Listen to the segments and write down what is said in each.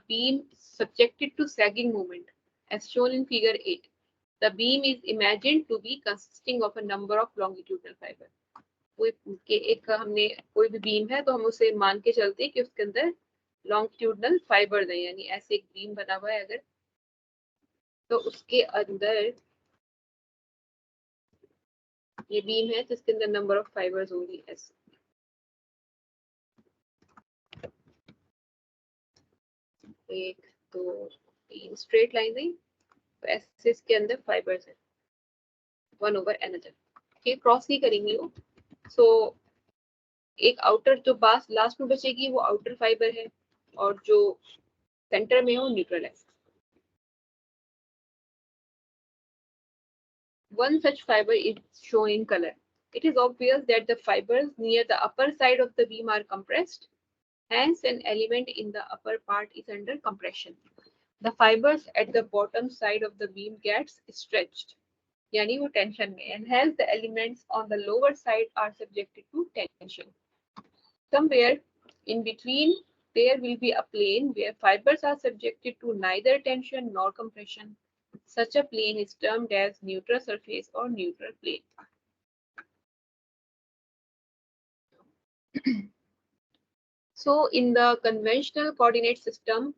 beam subjected to sagging moment as shown in figure 8. The beam is imagined to be consisting of a number of longitudinal fiber. एक हमने कोई भी beam है तो हम उसे मान के चलते हैं कि उसके अंदर लॉन्गिट्यूडनल फाइबर है, यानी ऐसे एक बीम बना हुआ है अगर, तो उसके अंदर ये बीम है जिसके अंदर नंबर ऑफ फाइबर्स होंगी ऐसे। एक दो तीन स्ट्रेट लाइन है, तो ऐसे इसके अंदर फाइबर्स है 1/n। ठीक, क्रॉस नहीं करेंगे वो। सो एक आउटर जो पास लास्ट में बचेगी वो आउटर फाइबर है, और जो सेंटर में हो न्यूट्रल है। One such fiber is shown in color. It is obvious that the fibers near the upper side of the beam are compressed. Hence, an element in the upper part is under compression. The fibers at the bottom side of the beam gets stretched, यानी वो tension में, and hence the elements on the lower side are subjected to tension. Somewhere in between, there will be a plane where fibers are subjected to neither tension nor compression. Such a plane is termed as neutral surface or neutral plane. So in the conventional coordinate system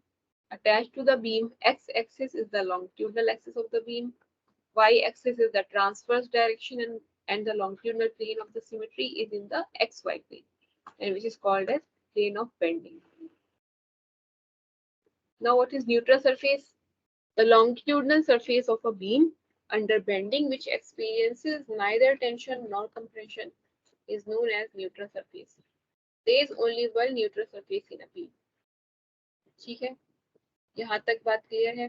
attached to the beam, x-axis is the longitudinal axis of the beam, y-axis is the transverse direction, and the longitudinal plane of the symmetry is in the xy plane, and which is called as plane of bending. Now what is neutral surface? The longitudinal surface of a beam under bending which experiences neither tension nor compression is known as neutral surface. There is only one neutral surface in a beam. ठीक है, यहाँ तक बात clear है?